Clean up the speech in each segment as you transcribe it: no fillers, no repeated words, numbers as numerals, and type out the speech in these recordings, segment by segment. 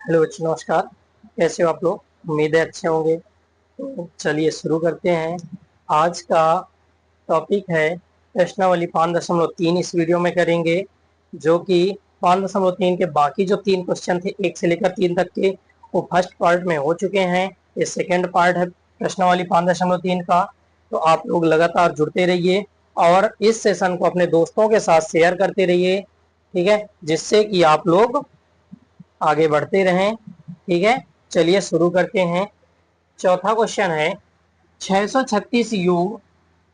Hello बच्चों, नमस्कार। कैसे हो आप लोग? उम्मीद है अच्छे होंगे। तो चलिए शुरू करते हैं। आज का टॉपिक है प्रश्नावली 5.3। इस वीडियो में करेंगे जो कि 5.3 के बाकी जो 3 क्वेश्चन थे 1 से लेकर 3 तक के, वो फर्स्ट पार्ट में हो चुके हैं। ये सेकेंड पार्ट है प्रश्नावली 5.3 का। तो आप लोग लगातार जुड़ते रहिए और इस सेशन को अपने दोस्तों के साथ शेयर करते रहिए, ठीक है, जिससे कि आप लोग आगे बढ़ते रहें। ठीक है, चलिए शुरू करते हैं। चौथा क्वेश्चन है 636 योग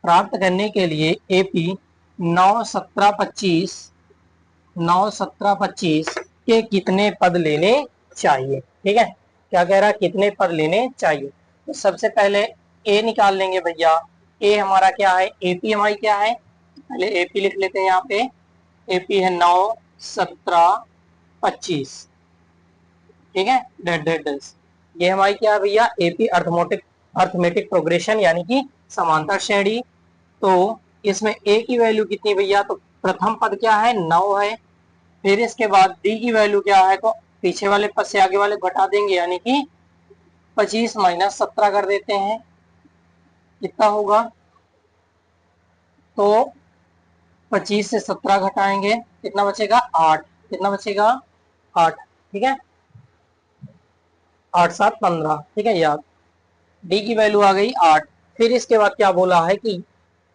प्राप्त करने के लिए एपी 9 17 25 के कितने पद लेने चाहिए। ठीक है, क्या कह रहा है, कितने पद लेने चाहिए। तो सबसे पहले ए निकाल लेंगे भैया। ए हमारा क्या है, एपी हमारी क्या है, पहले एपी लिख लेते हैं। यहाँ पे एपी है 9 17 25। ठीक है, डेड डेड डेड। ये हमारी क्या है भैया, एपी अर्थमेटिक प्रोग्रेशन यानी कि समांतर श्रेणी। तो इसमें ए की वैल्यू कितनी भैया, तो प्रथम पद क्या है 9 है। फिर इसके बाद डी की वैल्यू क्या है, तो पीछे वाले पद से आगे वाले घटा देंगे, यानी कि 25 माइनस 17 कर देते हैं। कितना होगा, तो 25 से 17 घटाएंगे, कितना बचेगा 8। कितना बचेगा 8। ठीक है, 8 7 15। ठीक है याद, डी की वैल्यू आ गई 8। फिर इसके बाद क्या बोला है कि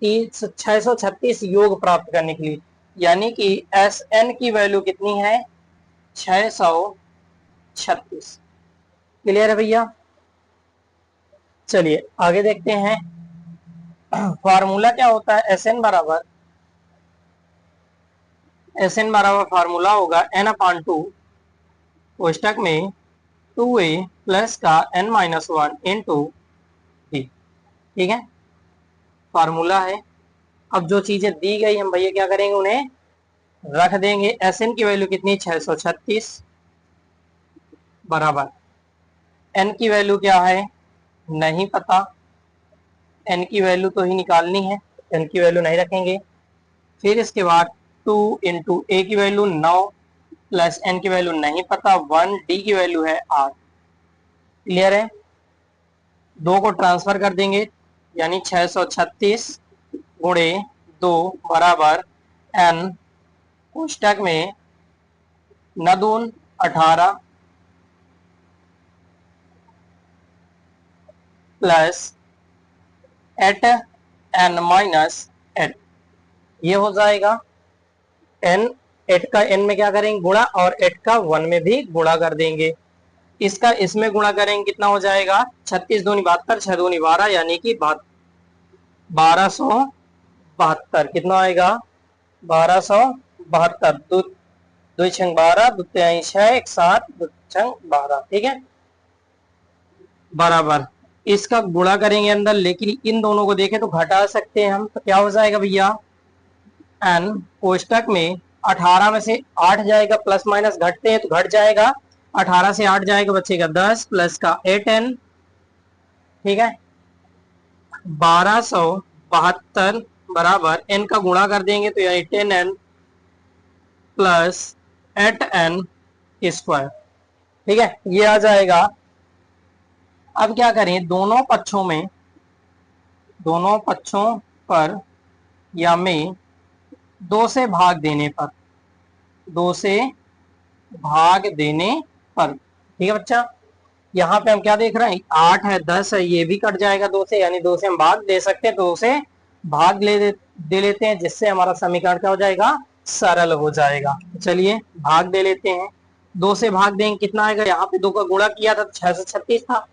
636 योग प्राप्त करने के लिए, यानी कि एस एन की वैल्यू कितनी है 636। क्लियर है भैया। चलिए आगे देखते हैं। फार्मूला क्या होता है, एस एन बराबर फार्मूला होगा n/2 कोष्टक में 2a प्लस का n-1 इंटू डी। ठीक है, फार्मूला है। अब जो चीजें दी गई हम भैया क्या करेंगे, उन्हें रख देंगे। एस एन की वैल्यू कितनी 636 बराबर एन की वैल्यू क्या है नहीं पता, एन की वैल्यू तो ही निकालनी है, एन की वैल्यू नहीं रखेंगे। फिर इसके बाद 2 इंटू ए की वैल्यू 9 प्लस एन की वैल्यू नहीं पता 1, डी की वैल्यू है 8। क्लियर है, दो को ट्रांसफर कर देंगे, यानी 636 गुणे 2 बराबर एन कोष्टक में 9 दून 18 प्लस 8n-8, ये हो जाएगा n। 8 का n में क्या करेंगे गुणा, और 8 का 1 में भी गुणा कर देंगे। इसका इसमें गुणा करेंगे, कितना हो जाएगा 36 दूनी 72, 6 दूनी 12, यानी कि 1272। कितना आएगा 1272। दो दो छंग 12, दो 6, 1 7, दो छंग 12। ठीक है, बराबर इसका गुणा करेंगे अंदर, लेकिन इन दोनों को देखें तो घटा सकते हैं हम। तो क्या हो जाएगा भैया, एन कोष्टक में 18 में से 8 जाएगा, प्लस माइनस घटते हैं तो घट जाएगा, 18 से 8 जाएगा, बचेगा 10 प्लस का 8n। ठीक है, 1272 बराबर n का गुणा कर देंगे तो यानी 10n प्लस 8n स्क्वायर। ठीक है, ये आ जाएगा। अब क्या करें, दोनों पक्षों पर या में 2 से भाग देने पर, 2 से भाग देने पर। ठीक है बच्चा, यहाँ पे हम क्या देख रहे हैं, 8 है 10 है, ये भी कट जाएगा 2 से, यानी 2 से हम भाग दे सकते हैं, 2 से भाग दे लेते हैं, जिससे हमारा समीकरण क्या हो जाएगा, सरल हो जाएगा। चलिए भाग दे लेते हैं, 2 से भाग देंगे, कितना आएगा, यहाँ पे 2 का गुणा किया था तो 636 था,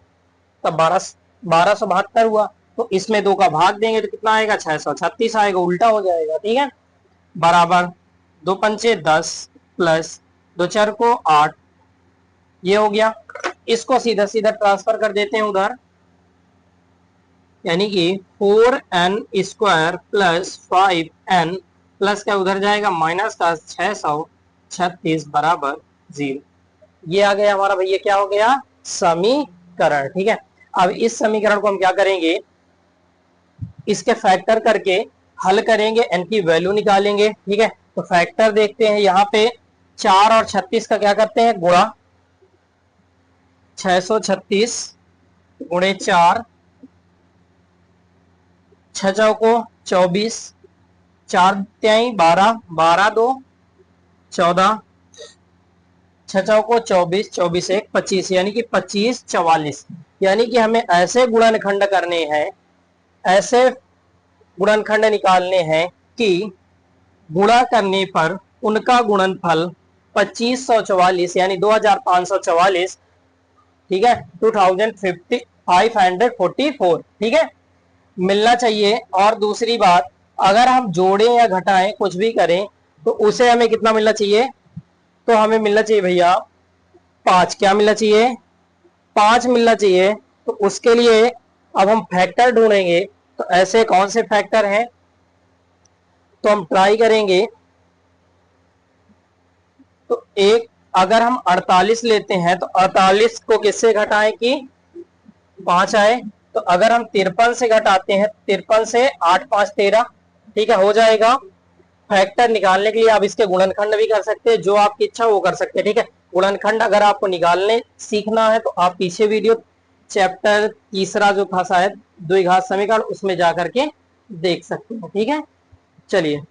तब 1272 हुआ। तो इसमें 2 का भाग देंगे तो कितना आएगा 636 आएगा, उल्टा हो जाएगा। ठीक है, बराबर 2 पंचे 10 प्लस 2 चार को 8, ये हो गया। इसको सीधा सीधा ट्रांसफर कर देते हैं उधर, यानी कि 4n square plus 5n plus का उधर जाएगा माइनस का 636 बराबर 0। ये आ गया हमारा भैया, क्या हो गया, समीकरण। ठीक है, अब इस समीकरण को हम क्या करेंगे, इसके फैक्टर करके हल करेंगे, n की वैल्यू निकालेंगे। ठीक है, तो फैक्टर देखते हैं, यहाँ पे 4 और 36 का क्या करते हैं गुणा, 636 गुणे 4, 6 चौको 24, 4 त्याई 12, 12 2 14, 6 चौको 24, 24 एक 25, यानी कि 25 44। यानी कि हमें ऐसे गुणनखंड करने हैं, ऐसे गुणनखंड निकालने हैं कि गुणा करने पर उनका गुणनफल 2544 यानी 2544, ठीक है, 2544, ठीक है, मिलना चाहिए। और दूसरी बात, अगर हम जोड़ें या घटाएं कुछ भी करें तो उसे हमें कितना मिलना चाहिए, तो हमें मिलना चाहिए भैया 5। क्या मिलना चाहिए, 5 मिलना चाहिए। तो उसके लिए अब हम फैक्टर ढूंढेंगे। तो ऐसे कौन से फैक्टर हैं, तो हम ट्राई करेंगे। तो एक, अगर हम 48 लेते हैं तो 48 को किससे घटाएं कि 5 आए। तो अगर हम 53 से घटाते हैं, 53 से 8 5 13, ठीक है, हो जाएगा। फैक्टर निकालने के लिए आप इसके गुणनखंड भी कर सकते हैं, जो आपकी इच्छा वो कर सकते हैं, ठीक है। गुणनखंड अगर आपको निकालने सीखना है तो आप पीछे वीडियो चैप्टर तीसरा जो था शायद द्विघात समीकरण, उसमें जाकर के देख सकते हैं, ठीक है। चलिए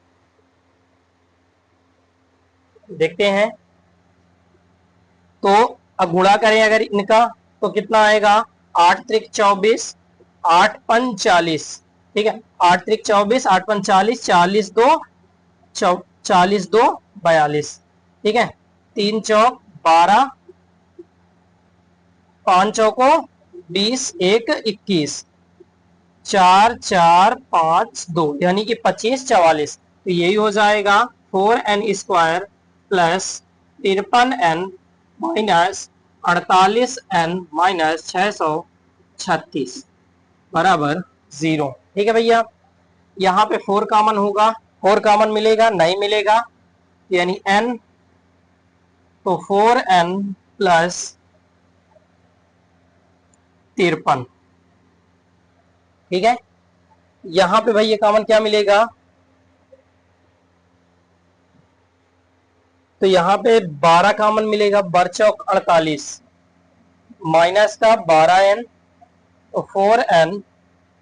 देखते हैं। तो अब गुणा करें अगर इनका तो कितना आएगा, 8 त्रिक 24, 8 पंच 40, ठीक है, 8 त्रिक 24, 8 पंच 40, 40 2 40 2 42, ठीक है, 3 चौक 12, 5 चौको 20, 1 21, 4 4 5 2 यानी कि 25 44। तो यही हो जाएगा 4n² plus 53n minus 48n minus 636 बराबर 0, ठीक है भैया। यहाँ पे 4 कॉमन होगा, 4 कॉमन मिलेगा नहीं मिलेगा, यानी n, तो 4n प्लस 53, ठीक है। यहां पे भाई ये कॉमन क्या मिलेगा, तो यहां पे 12 कॉमन मिलेगा, बर चौक 48 माइनस का 12n, तो 4n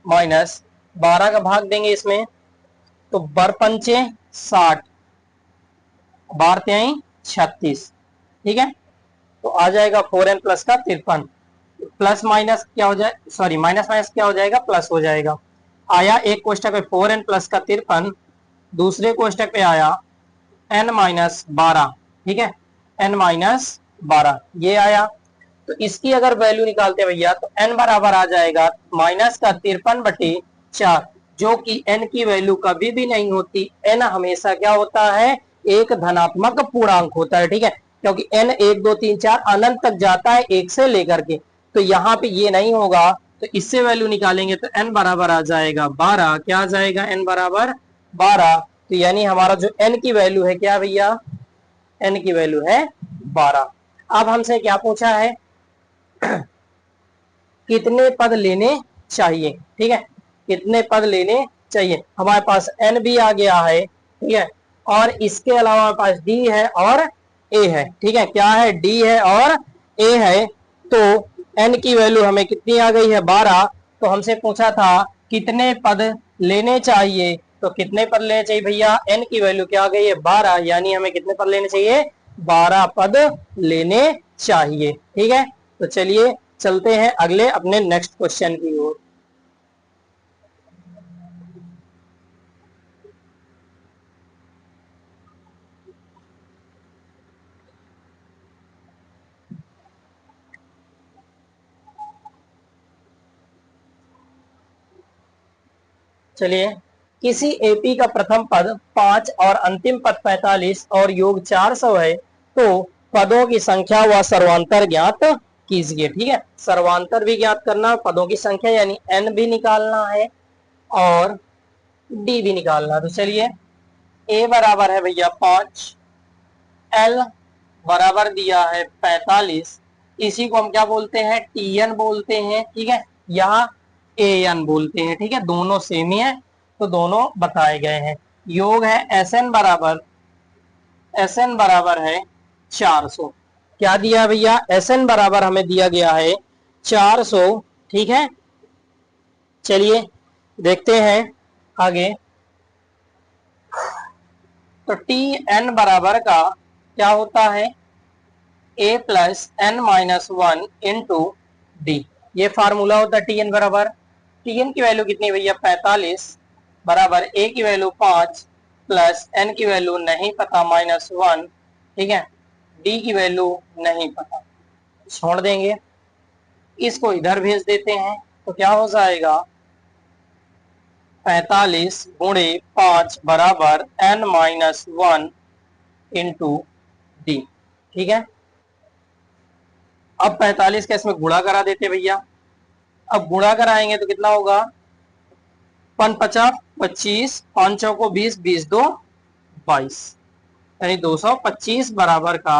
माइनस 12 का भाग देंगे इसमें, तो बर पंचे 60, बार त्याई 36, ठीक है। तो आ जाएगा 4n प्लस का 53, प्लस माइनस क्या हो जाए, सॉरी माइनस माइनस क्या हो जाएगा, प्लस हो जाएगा। आया एक कोष्टक पे 4n प्लस का 53, दूसरे कोष्टक पे आया n माइनस 12, ठीक है, n माइनस 12 ये आया। तो इसकी अगर वैल्यू निकालते हैं भैया तो n बराबर आ जाएगा माइनस का 53/4, जो कि n की वैल्यू कभी भी नहीं होती। n हमेशा क्या होता है, एक धनात्मक पूर्णांक होता है, ठीक है, क्योंकि n 1 2 3 4 अनंत तक जाता है 1 से लेकर के। तो यहाँ पे ये नहीं होगा, तो इससे वैल्यू निकालेंगे तो n बराबर आ जाएगा 12। क्या आ जाएगा, n बराबर 12। तो यानी हमारा जो n की वैल्यू है क्या भैया, n की वैल्यू है 12। अब हमसे क्या पूछा है, कितने पद लेने चाहिए, ठीक है, कितने पद लेने चाहिए। हमारे पास n भी आ गया है, ठीक है, और इसके अलावा हमारे पास d है और a है, ठीक है, क्या है, d है और a है। तो n की वैल्यू हमें कितनी आ गई है, 12। तो हमसे पूछा था कितने पद लेने चाहिए, तो कितने पद लेने चाहिए भैया, n की वैल्यू क्या आ गई है, 12, यानी हमें कितने पद लेने चाहिए, 12 पद लेने चाहिए, ठीक है। तो चलिए चलते हैं अगले अपने नेक्स्ट क्वेश्चन की ओर। चलिए, किसी एपी का प्रथम पद 5 और अंतिम पद 45 और योग 400 है, तो पदों की संख्या व सर्वांतर ज्ञात कीजिए, ठीक है। सर्वांतर भी ज्ञात करना, पदों की संख्या यानी n भी निकालना है और d भी निकालना। तो चलिए, a बराबर है भैया 5, l बराबर दिया है 45, इसी को हम क्या बोलते हैं, tn बोलते हैं, ठीक है, यहाँ an बोलते हैं, ठीक है, दोनों सेम ही है, तो दोनों बताए गए हैं। योग है sn बराबर है 400, क्या दिया भैया, Sn बराबर हमें दिया गया है 400। ठीक है, चलिए देखते हैं आगे। तो Tn बराबर का क्या होता है, a plus N minus one into d. ये फार्मूला होता है Tn बराबर। Tn की वैल्यू कितनी भैया, 45 बराबर a की वैल्यू 5 प्लस n की वैल्यू नहीं पता -1। ठीक है, d की वैल्यू नहीं पता, छोड़ देंगे, इसको इधर भेज देते हैं। तो क्या हो जाएगा, 45 गुणे 5 बराबर n minus one into D. ठीक है, अब 45 का इसमें गुणा करा देते भैया। अब गुणा कराएंगे तो कितना होगा, 5 25, 5 चौको 20, 20 दो 22, यानी 225 बराबर का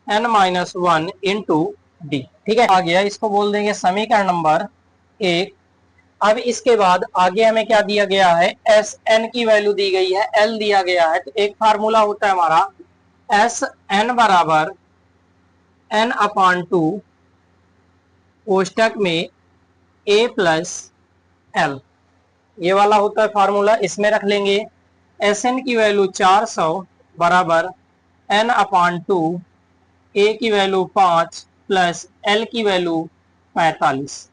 n minus one into D. ठीक है, आ गया, इसको बोल देंगे समीकरण नंबर 1। अब इसके बाद आगे हमें क्या दिया गया है, एस एन की वैल्यू दी गई है, एल दिया गया है। तो एक फार्मूला होता है हमारा एस एन बराबर एन अपॉन टू कोष्टक में ए प्लस एल, ये वाला होता है फार्मूला, इसमें रख लेंगे। एस एन की वैल्यू 400 बराबर एन अपॉन टू ए की वैल्यू 5 प्लस एल की वैल्यू 45,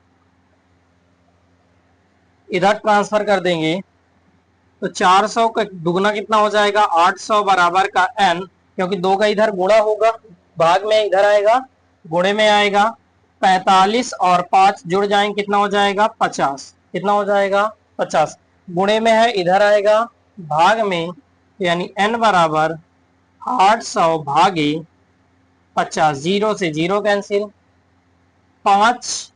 इधर ट्रांसफर कर देंगे। तो 400 का दुगना कितना हो जाएगा, 800 बराबर का n, क्योंकि दो का इधर गुणा होगा, भाग में इधर आएगा, गुणे में आएगा। 45 और 5 जुड़ जाएंगे, कितना हो जाएगा 50, कितना हो जाएगा 50, गुणे में है इधर आएगा, भाग में, यानी n बराबर 800 भागे 50, जीरो से जीरो कैंसिल, 5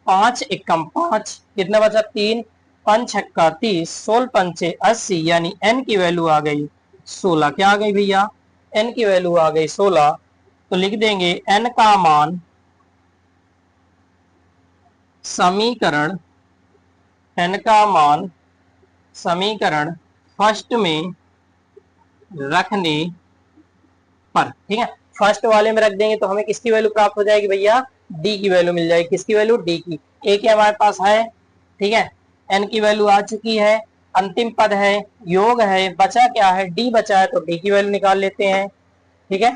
5 एकम 5, कितना बचा 3, 5 छक्का 30, 16 पंचे 80, यानी n की वैल्यू आ गई 16। क्या आ गई भैया, n की वैल्यू आ गई 16। तो लिख देंगे n का मान समीकरण, n का मान समीकरण फर्स्ट में रखने पर। ठीक है, फर्स्ट वाले में रख देंगे तो हमें किसकी वैल्यू प्राप्त हो जाएगी भैया, डी की वैल्यू मिल जाएगी। किसकी वैल्यू, डी की। ए के हमारे पास है, ठीक है, एन की वैल्यू आ चुकी है, अंतिम पद है, योग है, बचा क्या है, डी बचा है, तो डी की वैल्यू निकाल लेते हैं। ठीक है,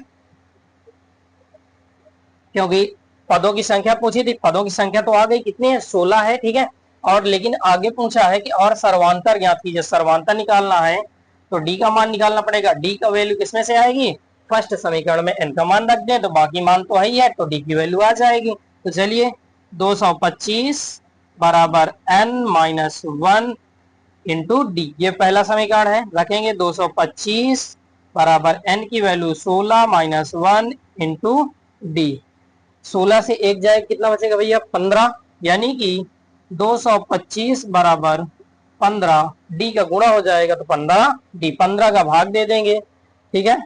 क्योंकि पदों की संख्या पूछी थी, पदों की संख्या तो आ गई, कितनी है 16 है। ठीक है, और लेकिन आगे पूछा है कि और सर्वांतर ज्ञात कीजिए, सर्वांतर निकालना है तो डी का मान निकालना पड़ेगा। डी का वैल्यू किसमें से आएगी, फर्स्ट समीकरण में एन का मान रख दें तो बाकी मान तो है ही है, तो डी की वैल्यू आ जाएगी। तो चलिए 225 बराबर n minus one into d, ये पहला समीकरण है, रखेंगे 225 बराबर एन की value 16 minus one into d. 16 से एक जाए कितना बचेगा भैया 15, यानी कि 225 बराबर 15, डी का गुणा हो जाएगा तो 15 डी, 15 का भाग दे देंगे। ठीक है,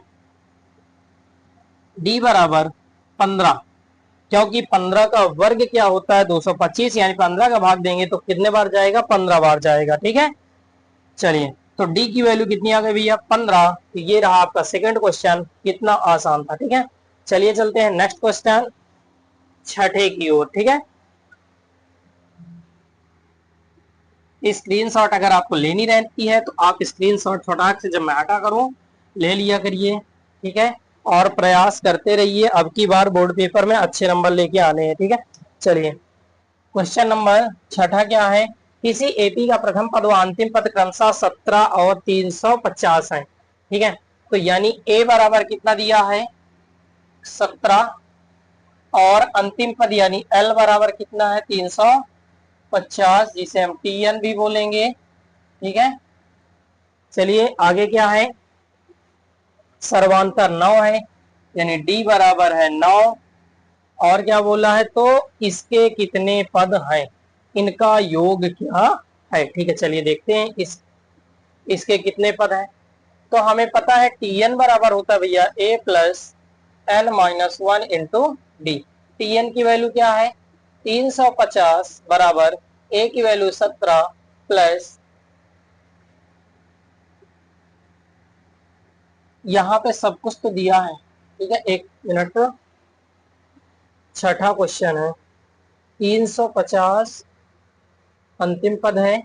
डी बराबर 15, क्योंकि 15 का वर्ग क्या होता है 225, यानी 15 का भाग देंगे तो कितने बार जाएगा, 15 बार जाएगा। ठीक है, चलिए तो डी की वैल्यू कितनी आ गई भैया 15। तो ये रहा आपका सेकंड क्वेश्चन, कितना आसान था। ठीक है, चलिए चलते हैं नेक्स्ट क्वेश्चन, छठे की ओर। ठीक है, स्क्रीनशॉट अगर आपको लेनी रहती है तो आप स्क्रीनशॉट फटाक से जब मैं हटा करूं ले लिया करिए। ठीक है, और प्रयास करते रहिए, अब की बार बोर्ड पेपर में अच्छे नंबर लेके आने हैं। ठीक है, चलिए क्वेश्चन नंबर छठा क्या है, किसी एपी का प्रथम पद व अंतिम पद क्रमशः 17 और 350 है। ठीक है, तो यानी ए बराबर कितना दिया है 17, और अंतिम पद यानी एल बराबर कितना है 350, जिसे हम टीएन भी बोलेंगे। ठीक है, चलिए आगे क्या है, सर्वांतर 9 है, यानी डी बराबर है 9, और क्या बोला है, तो इसके कितने पद हैं, इनका योग क्या है। ठीक है, चलिए देखते हैं इसके कितने पद हैं। तो हमें पता है टीएन बराबर होता है भैया A plus N minus one into D. T N की वैल्यू क्या है 350 बराबर ए की वैल्यू 17 प्लस, यहाँ पे सब कुछ तो दिया है। ठीक है, एक मिनट, छठा क्वेश्चन है 350 अंतिम पद है,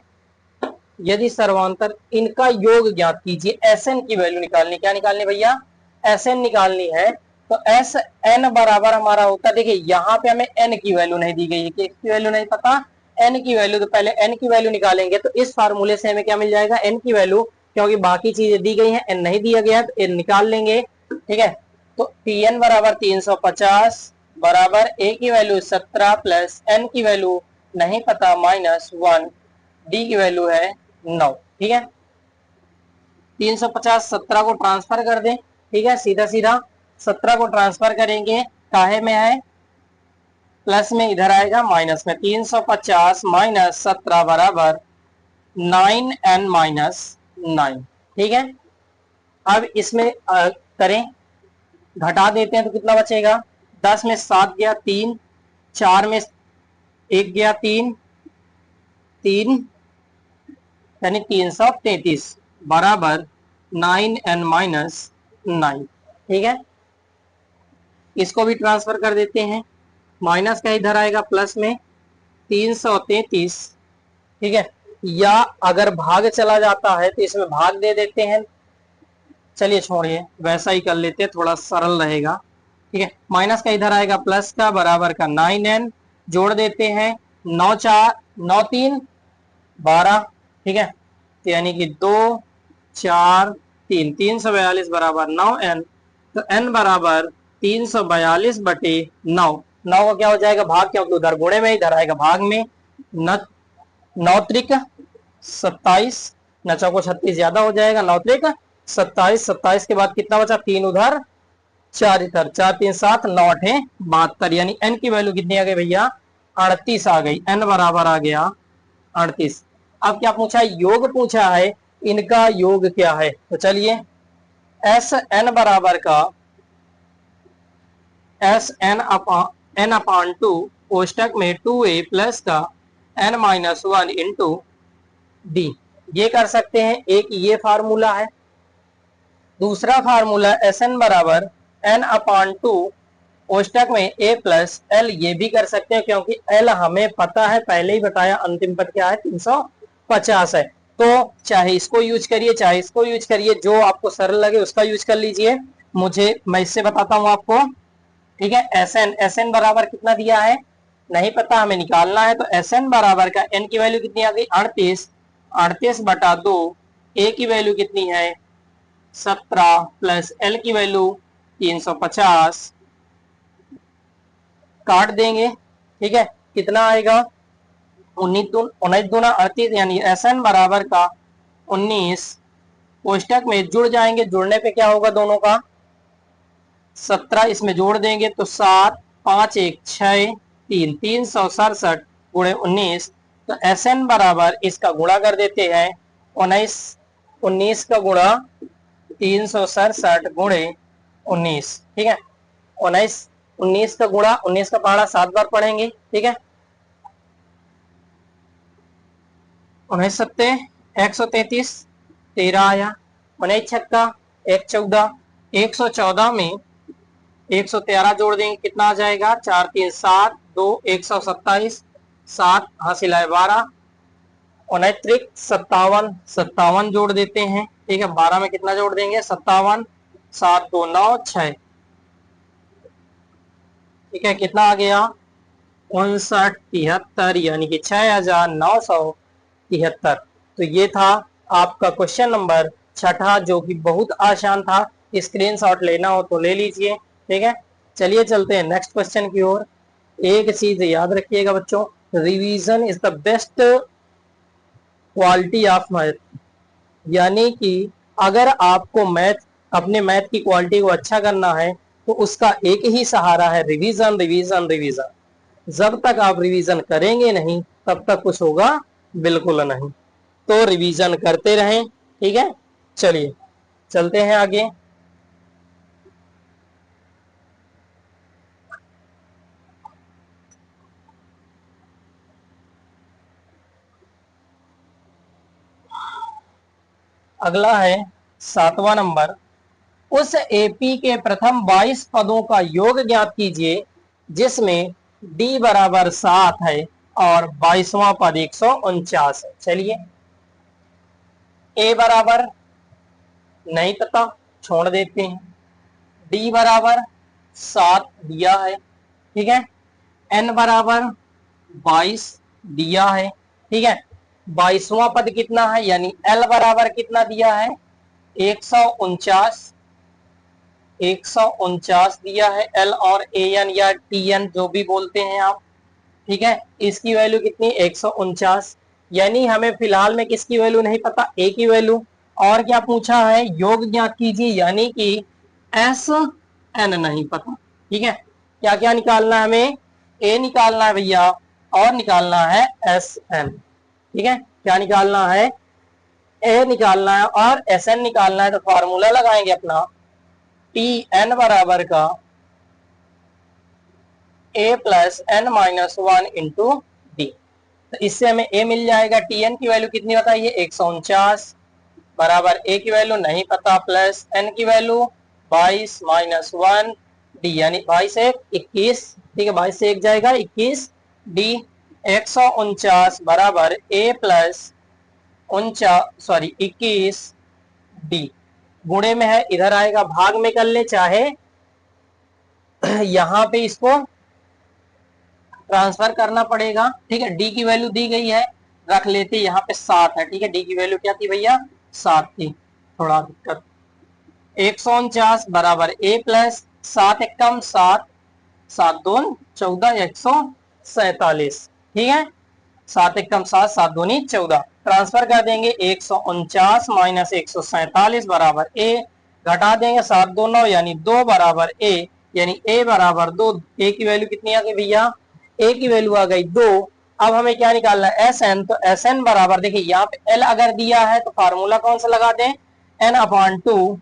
यदि सर्वांतर इनका योग ज्ञात कीजिए। एस एन की वैल्यू निकालनी, क्या निकालनी भैया, एस एन निकालनी है। तो एस एन बराबर हमारा होता है, देखिए यहाँ पे हमें एन की वैल्यू नहीं दी गई है, किसकी वैल्यू नहीं पता, एन की वैल्यू। तो पहले एन की वैल्यू निकालेंगे, तो इस फार्मूले से हमें क्या मिल जाएगा, एन की वैल्यू, क्योंकि बाकी चीजें दी गई हैं, एन नहीं दिया गया है तो एन निकाल लेंगे, ठीक है। तो टी एन बराबर 350 बराबर ए की वैल्यू 17 प्लस एन की वैल्यू नहीं पता -1, डी की वैल्यू है 9, ठीक है। 350 17 को ट्रांसफर कर दें, ठीक है, सीधा सीधा 17 को ट्रांसफर करेंगे, काहे में है, प्लस में, इधर आएगा माइनस में। 350 माइनस 17 बराबर 9n-9, ठीक है। अब इसमें करें, घटा देते हैं तो कितना बचेगा, 10 में 7 गया 3, 4 में 1 गया 3, 3 यानी 333 बराबर 9n-9, ठीक है। इसको भी ट्रांसफर कर देते हैं, माइनस का इधर आएगा प्लस में 333, ठीक है। या अगर भाग चला जाता है तो इसमें भाग दे देते हैं, चलिए छोड़िए वैसा ही कर लेते हैं, थोड़ा सरल रहेगा, ठीक है। माइनस का इधर आएगा प्लस का, बराबर का 9n, जोड़ देते हैं 9 4 9 3 12, ठीक है। तो यानी कि 2 4 3 342 बराबर 9n। तो n बराबर 342 बटे 9, 9 का क्या हो जाएगा भाग, क्योंकि उधर गुणे में, इधर आएगा भाग में। 9 त्रिक 27, 9 चौको 36 ज्यादा हो जाएगा, 9 त्रिक 27, 27 के बाद कितना बचा, 3 उधर 4 इधर, 4 3 7, 9 8 72, यानी n की वैल्यू कितनी आ गई भैया, 38 आ गई, n बराबर आ गया 38। अब क्या पूछा है, योग पूछा है, इनका योग क्या है, तो चलिए एस एन बराबर का एस एन अपान 2 कोष्टक में 2a प्लस का n-1 इंटू डी, ये कर सकते हैं। एक ये फार्मूला है, दूसरा फार्मूला एस एन बराबर n/2 कोष्टक में a प्लस एल, ये भी कर सकते हैं, क्योंकि एल हमें पता है, पहले ही बताया, अंतिम पद क्या है 350 है। तो चाहे इसको यूज करिए चाहे इसको यूज करिए, जो आपको सरल लगे उसका यूज कर लीजिए। मैं इससे बताता हूं आपको, ठीक है। एस एन बराबर कितना दिया है नहीं पता, हमें निकालना है। तो एस एन बराबर का एन की वैल्यू कितनी आ गई 38, 38 बटा 2, ए की वैल्यू कितनी है 17 प्लस एल की वैल्यू 350, काट देंगे, ठीक है। कितना आएगा 19 दूना 38, यानी एस एन बराबर का 19, कोष्टक में जुड़ जाएंगे, जुड़ने पे क्या होगा दोनों का 17, इसमें जोड़ देंगे तो 7 5 1 6 3 367 गुणे 19। तो एस एन बराबर इसका गुणा कर देते हैं, 19 19 का गुणा 367 गुणे 19, ठीक है। 19 19 का गुणा, 19 का पहाड़ा 7 बार पढ़ेंगे, ठीक है। 19 सत्ते 133, 13 आया, 19 छक्का 1 14, 114 में 113 जोड़ देंगे, कितना आ जाएगा 4 3 7 2 127, 7 हासिल है 12, 19 57, 57 जोड़ देते हैं, ठीक है। 12 में कितना जोड़ देंगे 57, 7 2 9 6, ठीक है। कितना आ गया 5973, यानी कि 6973। तो ये था आपका क्वेश्चन नंबर छठा, जो कि बहुत आसान था, स्क्रीनशॉट लेना हो तो ले लीजिए, ठीक है। चलिए चलते हैं नेक्स्ट क्वेश्चन की ओर। एक चीज याद रखिएगा बच्चों, revision is the best quality of math, यानी कि अगर आपको अपने मैथ की क्वालिटी को अच्छा करना है तो उसका एक ही सहारा है, रिवीजन रिवीजन रिवीजन। जब तक आप रिवीजन करेंगे नहीं तब तक कुछ होगा बिल्कुल नहीं, तो रिवीजन करते रहें, ठीक है। चलिए चलते हैं आगे। अगला है 7वां नंबर, उस एपी के प्रथम 22 पदों का योग ज्ञात कीजिए जिसमें डी बराबर 7 है और 22वां पद 149 है। चलिए ए बराबर नहीं पता, छोड़ देते हैं। डी बराबर 7 दिया है, ठीक है। एन बराबर 22 दिया है, ठीक है। 22वां पद कितना है, यानी एल बराबर कितना दिया है, 149 दिया है एल, और ए एन या टी एन जो भी बोलते हैं आप, ठीक है। इसकी वैल्यू कितनी, 149। यानी हमें फिलहाल में किसकी वैल्यू नहीं पता, ए की वैल्यू। और क्या पूछा है, योग ज्ञात कीजिए, यानी कि एस एन नहीं पता, ठीक है। क्या क्या निकालना है हमें, ए निकालना है भैया, और निकालना है एस एन, ठीक है। क्या निकालना है, ए निकालना है और एस एन निकालना है। तो फॉर्मूला लगाएंगे अपना, टी एन बराबर का A plus N minus 1 into D. तो इससे हमें ए मिल जाएगा। टी एन की वैल्यू कितनी बताइए, 149 बराबर ए की वैल्यू नहीं पता, प्लस एन की वैल्यू 22 माइनस 1 डी, यानी 22 से 21, ठीक है, 22 से 1 जाएगा 21 डी। 149 बराबर ए प्लस 21 डी। गुणे में है, इधर आएगा, भाग में कर ले चाहे यहां पे इसको ट्रांसफर करना पड़ेगा, ठीक है। डी की वैल्यू दी गई है, रख लेते, यहाँ पे 7 है, ठीक है। डी की वैल्यू क्या थी भैया, 7 थी, थोड़ा दिक्कत। 149 बराबर ए प्लस 7 एकम 7, 7 दून 14, 147, ठीक है। 7 एकम 7, 7 दूनी 14, ट्रांसफर कर देंगे। 149 माइनस 147 बराबर ए, घटा देंगे 7 2 9, यानी 2 बराबर ए, यानी ए बराबर 2। ए की वैल्यू कितनी आ गई भैया, ए की वैल्यू आ गई 2। अब हमें क्या निकालना है, एस एन। तो एस एन बराबर, देखिए यहाँ पे एल अगर दिया है तो फार्मूला कौन सा लगा दें, एन अपॉन 2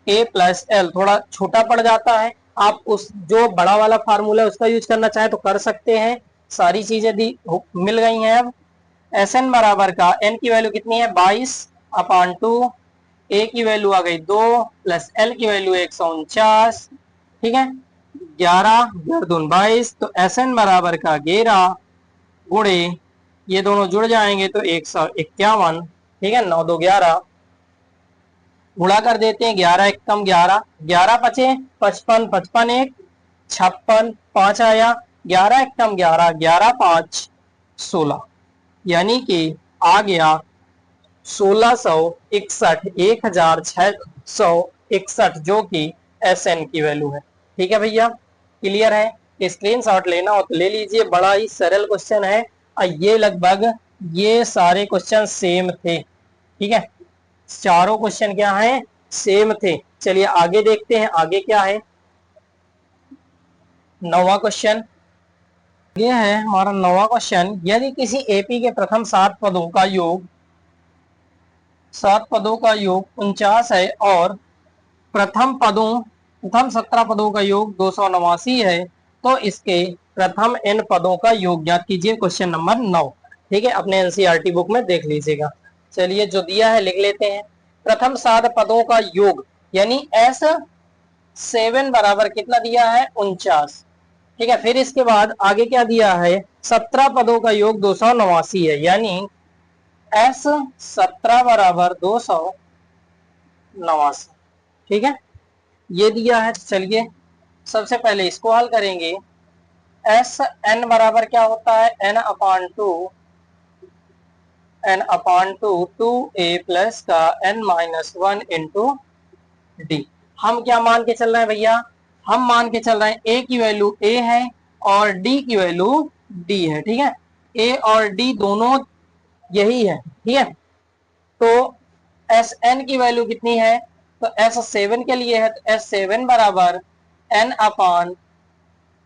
ए प्लस एल। थोड़ा छोटा पड़ जाता है, आप उस जो बड़ा वाला फार्मूला है उसका यूज करना चाहे तो कर सकते हैं। सारी चीजें दी मिल गई हैं। अब एस एन बराबर का एन की वैल्यू कितनी है, 22 अपॉन 2, ए की वैल्यू आ गई 2 प्लस एल की वैल्यू 149, ठीक है। 11 दून 22, तो एस एन बराबर का 11 गुणे, ये दोनों जुड़ जाएंगे तो 151, ठीक है। 9 2 11, गुणा कर देते हैं, 11 एकम 11, 11 पचे 55, 55 1 56, 5 आया, 11 एकम 11, 11 5 16, यानी कि आ गया 1661, 1661, जो कि एस एन की वैल्यू है, ठीक है भैया। क्लियर है, स्क्रीनशॉट लेना हो तो ले लीजिए, बड़ा ही सरल क्वेश्चन है। ये लगभग ये सारे क्वेश्चन सेम थे, ठीक है। चारों क्वेश्चन क्या है, सेम थे। चलिए आगे देखते हैं, आगे क्या है। 9वां क्वेश्चन ये है हमारा 9वां क्वेश्चन। यदि किसी एपी के प्रथम 7 पदों का योग 49 है और प्रथम 17 पदों का योग 289 है, तो इसके प्रथम n पदों का योग ज्ञात कीजिए। क्वेश्चन नंबर 9, ठीक है, अपने एनसीईआरटी बुक में देख लीजिएगा। चलिए जो दिया है लिख लेते हैं। प्रथम 7 पदों का योग, यानी S7 बराबर कितना दिया है, 49, ठीक है। फिर इसके बाद आगे क्या दिया है, 17 पदों का योग 289 है, यानी S17 बराबर 289, ठीक है, ये दिया है। चलिए सबसे पहले इसको हल करेंगे। एस एन बराबर क्या होता है, n upon two 2a plus का n माइनस 1 इंटू डी। हम क्या मान के चल रहे हैं भैया, हम मान के चल रहे हैं a की वैल्यू a है और d की वैल्यू d है, ठीक है। a और d दोनों यही है, ठीक है। तो एस एन की वैल्यू कितनी है, तो S7 के लिए है, तो S7 बराबर n अपॉन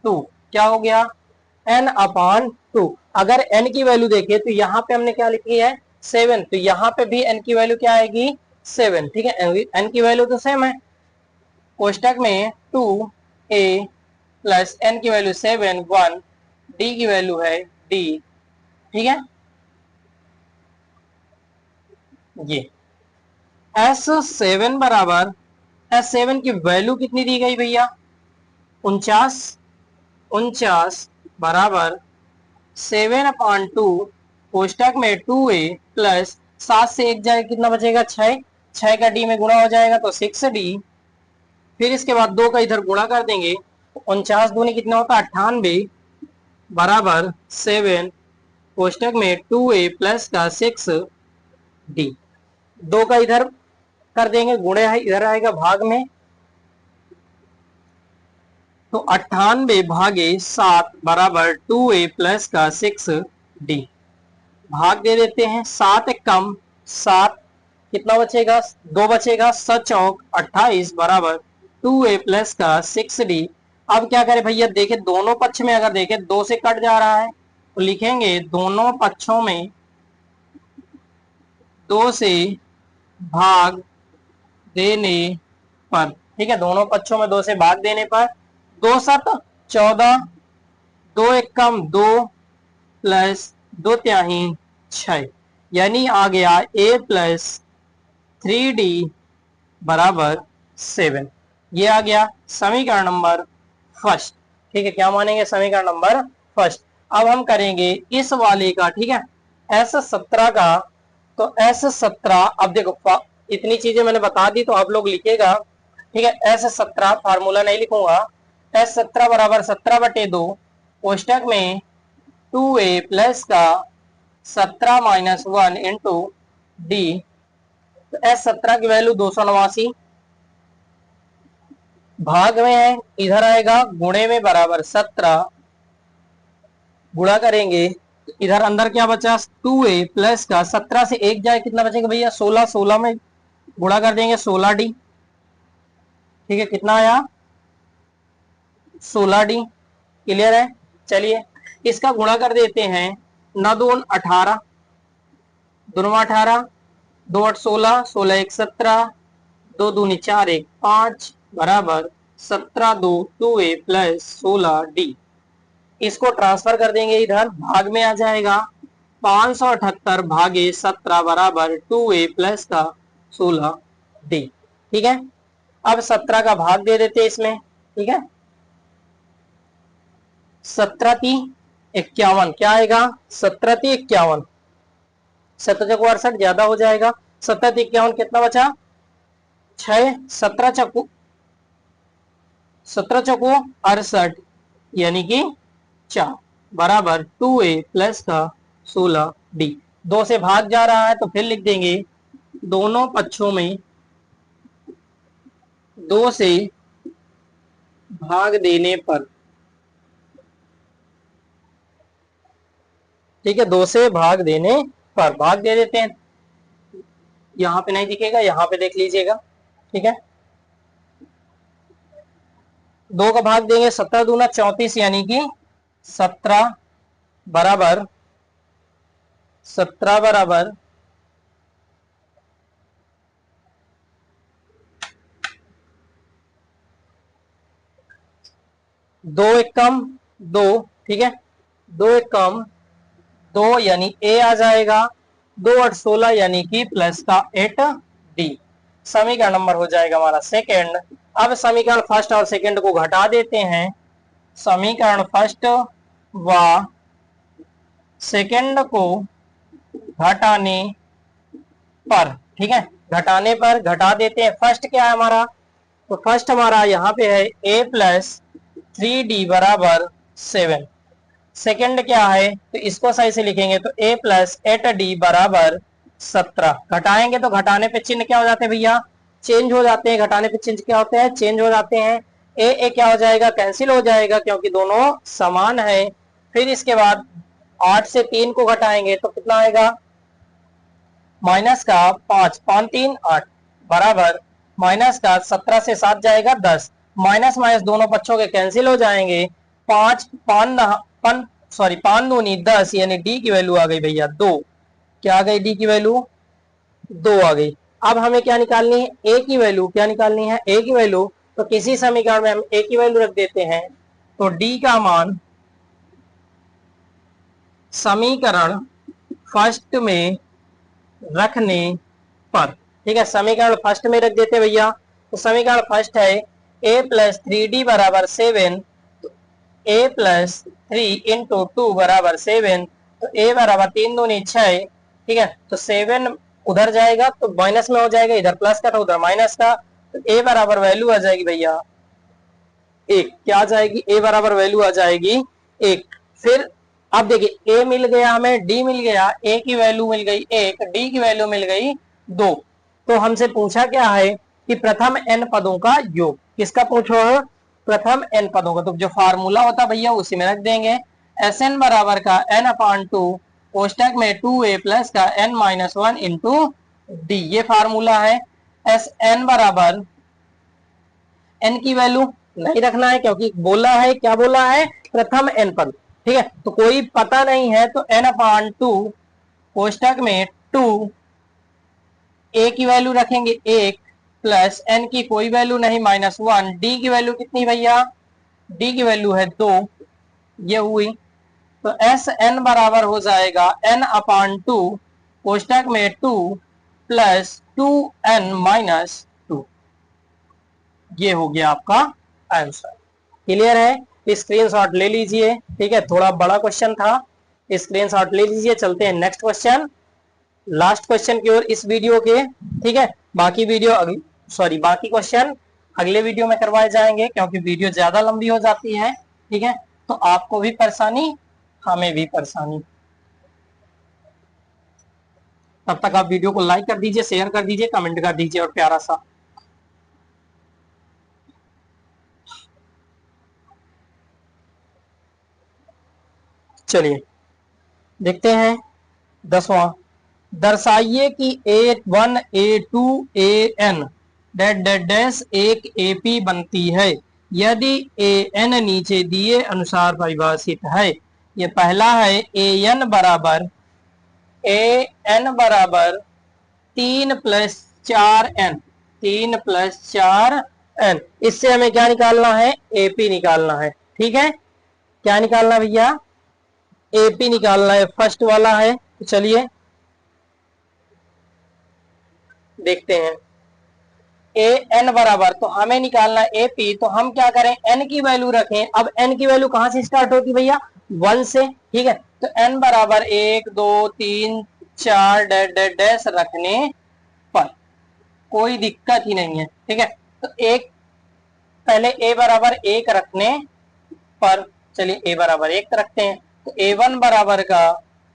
2, क्या हो गया, n अपॉन 2। अगर n की वैल्यू देखें तो यहाँ पे हमने क्या लिखी है, 7, तो यहाँ पे भी n की वैल्यू क्या आएगी, 7, ठीक है। n की वैल्यू तो सेम है, कोष्टक में 2a प्लस n की वैल्यू 7 1, d की वैल्यू है d, ठीक है। ये S7 बराबर, S7 की वैल्यू कितनी दी गई भैया, 49, 49 बराबर 7/2 कोष्टक में 2a प्लस 7 से 1 जाए कितना बचेगा 6, 6 का डी में गुणा हो जाएगा तो 6d, फिर इसके बाद 2 का इधर गुणा कर देंगे, 49 दूनी कितना होता है 98 बराबर 7 कोष्टक में 2a प्लस का 6d, 2 का इधर कर देंगे गुणे है, इधर आएगा भाग में, तो 98 भागे 7 बराबर 2a प्लस का 6d, भाग दे देते हैं, 7 एक कम 7, कितना बचेगा 2 बचेगा, 7 चौक 28 बराबर 2a प्लस का 6d। अब क्या करें भैया, देखे दोनों पक्ष में अगर देखे 2 से कट जा रहा है तो लिखेंगे दोनों पक्षों में 2 से भाग देने पर, ठीक है, दोनों पक्षों में 2 से भाग देने पर 2 7 14, 2 एक कम 2 प्लस 2 तिहाई 6, यानी आ गया a प्लस 3d बराबर 7। ये आ गया समीकरण नंबर फर्स्ट, ठीक है, क्या मानेंगे समीकरण नंबर फर्स्ट। अब हम करेंगे इस वाले का, ठीक है, S17 का, तो S17 अब देखो इतनी चीजें मैंने बता दी तो आप लोग लिखेगा, ठीक है, S17 फार्मूला नहीं लिखूंगा, S17 बराबर 17/2 कोष्टक में 2a प्लस का 17 माइनस 1 इंटू डी, तो S17 की वैल्यू 289, भाग में है इधर आएगा गुणे में बराबर 17, गुणा करेंगे इधर अंदर क्या बचा 2a प्लस का 17 से 1 जाए कितना बचेगा भैया 16, 16 में गुणा कर देंगे 16d, ठीक है, कितना आया 16d, क्लियर है। चलिए इसका गुणा कर देते हैं, 9 2 18, दोनों 18, 2 8 16, 16 1 17, 2 दूनी 4 1 5 बराबर 17 2 2a प्लस 16d, इसको ट्रांसफर कर देंगे इधर, भाग में आ जाएगा 578 भागे 17 बराबर 2a प्लस का 16d, ठीक है। अब 17 का भाग दे देते इसमें, ठीक है, 17 3 51, क्या आएगा 17 3 51, 17 चौको 68 ज्यादा हो जाएगा, 17 3 51 कितना बचा 6, 17 चौको 68 यानी कि 4 बराबर 2a प्लस का 16d, 2 से भाग जा रहा है तो फिर लिख देंगे दोनों पक्षों में 2 से भाग देने पर, ठीक है, 2 से भाग देने पर भाग दे देते हैं, यहां पे नहीं दिखेगा यहां पे देख लीजिएगा, ठीक है, 2 का भाग देंगे 17 दूना 34 यानी कि 17 बराबर 2 एक कम 2, ठीक है, 2 एक कम 2 यानी a आ जाएगा, 2 8 16 यानी कि प्लस का 8d, समीकरण नंबर हो जाएगा हमारा सेकंड। अब समीकरण फर्स्ट और सेकंड को घटा देते हैं, समीकरण फर्स्ट व सेकंड को घटाने पर, ठीक है, घटाने पर घटा देते हैं, फर्स्ट क्या है हमारा, तो फर्स्ट हमारा यहाँ पे है a प्लस 3d बराबर 7, सेकंड क्या है तो इसको सही से लिखेंगे तो a प्लस 8d बराबर 17, घटाएंगे तो घटाने पे चिन्ह क्या हो जाते हैं भैया चेंज हो जाते हैं, घटाने पे चिन्ह क्या होते हैं चेंज हो जाते हैं, a क्या हो जाएगा कैंसिल हो जाएगा क्योंकि दोनों समान है, फिर इसके बाद 8 से 3 को घटाएंगे तो कितना आएगा माइनस का 5 5 3 8 बराबर माइनस का 17 से 7 जाएगा 10, माइनस माइनस दोनों पक्षों के कैंसिल हो जाएंगे, 5 दूनी 10 यानी डी की वैल्यू आ गई भैया 2, क्या आ गई डी की वैल्यू 2 आ गई। अब हमें क्या निकालनी है ए की वैल्यू, क्या निकालनी है ए की वैल्यू, तो किसी समीकरण में हम ए की वैल्यू रख देते हैं, तो डी का मान समीकरण फर्स्ट में रखने पर, ठीक है, समीकरण फर्स्ट में रख देते भैया, तो समीकरण फर्स्ट है a प्लस 3d बराबर 7, a प्लस 3 इंटू 2 बराबर 7। तो a बराबर 3 दूनी 6, ठीक है। तो 7 उधर जाएगा तो माइनस में हो जाएगा, इधर प्लस का तो उधर माइनस का। तो a बराबर वैल्यू आ जाएगी भैया एक। क्या आ जाएगी? a बराबर वैल्यू आ जाएगी एक। फिर अब देखिए a मिल गया हमें, d मिल गया, a की वैल्यू मिल गई एक, d की वैल्यू मिल गई 2। तो हमसे पूछा क्या है कि प्रथम n पदों का योग। किसका पूछो? प्रथम n पदों का। तो जो फार्मूला होता भैया उसी में रख देंगे। Sn बराबर का n अपान 2 कोष्टक में 2a प्लस का n माइनस 1 इंटू डी, ये फार्मूला है। Sn बराबर n की वैल्यू नहीं रखना है क्योंकि बोला है, क्या बोला है? प्रथम n पद, ठीक है। तो कोई पता नहीं है तो n अपान 2 कोष्टक में 2 a की वैल्यू रखेंगे एक प्लस n की कोई वैल्यू नहीं माइनस 1। d की वैल्यू कितनी भैया? d की वैल्यू है 2, ये हुई। तो एस एन बराबर हो जाएगा n अपान 2 कोष्टक में 2 प्लस 2n माइनस 2। ये हो गया आपका आंसर। क्लियर है? स्क्रीनशॉट ले लीजिए, ठीक है। थोड़ा बड़ा क्वेश्चन था, स्क्रीनशॉट ले लीजिए। चलते हैं नेक्स्ट क्वेश्चन, लास्ट क्वेश्चन की ओर इस वीडियो के, ठीक है। बाकी वीडियो बाकी क्वेश्चन अगले वीडियो में करवाए जाएंगे क्योंकि वीडियो ज्यादा लंबी हो जाती है, ठीक है। तो आपको भी परेशानी, हमें भी परेशानी। तब तक आप वीडियो को लाइक कर दीजिए, शेयर कर दीजिए, कमेंट कर दीजिए और प्यारा सा चलिए देखते हैं 10वां। दर्शाइए कि A1 A2 AN dash dash dash एक AP बनती है यदि AN नीचे दिए अनुसार परिभाषित है। ये पहला है AN बराबर 3 प्लस 4n, 3 प्लस 4n। इससे हमें क्या निकालना है? AP निकालना है, ठीक है। क्या निकालना भैया? AP निकालना है, फर्स्ट वाला है। तो चलिए देखते हैं। AN बराबर, तो हमें निकालना AP, तो हम क्या करें? n की वैल्यू रखें। अब n की वैल्यू कहां से स्टार्ट होती भैया? 1 से, ठीक है। तो n बराबर 1 2 3 4 डैश डैश डैश रखने पर कोई दिक्कत ही नहीं है, ठीक है। तो एक पहले a बराबर 1 रखने पर, चलिए a बराबर 1 रखते हैं। तो A1 बराबर का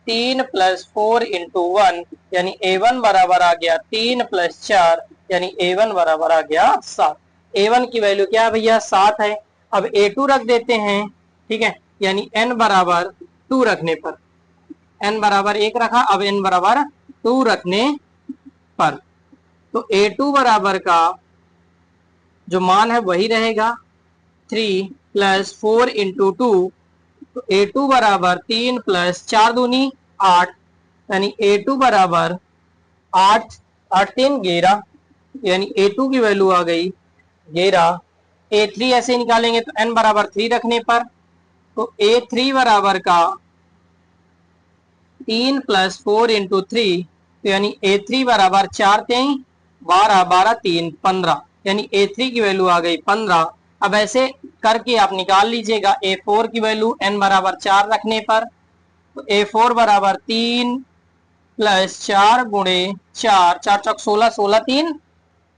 3 प्लस 4 इंटू 1 यानी A1 बराबर आ गया 3 प्लस 4 यानी A1 बराबर आ गया 7। A1 की वैल्यू क्या है भैया? 7 है। अब A2 रख देते हैं, ठीक है। यानी n बराबर 2 रखने पर, n बराबर 1 रखा, अब n बराबर 2 रखने पर, तो A2 बराबर का जो मान है वही रहेगा 3 प्लस 4 इंटू 2। तो A2 बराबर 3 प्लस 4 दूनी 8 यानी A2 बराबर 8, 8 3 11 यानी A2 की वैल्यू आ गई 11। A3 ऐसे निकालेंगे तो n बराबर 3 रखने पर, तो A3 बराबर का 3 प्लस 4 इंटू 3 तो यानी A3 बराबर 4 3 12 12 3 15 यानी A3 की वैल्यू आ गई 15। अब ऐसे करके आप निकाल लीजिएगा A4 की वैल्यू n बराबर 4 रखने पर, तो A4 बराबर 3 प्लस 4 गुणे 4 4 चौक 16 16 3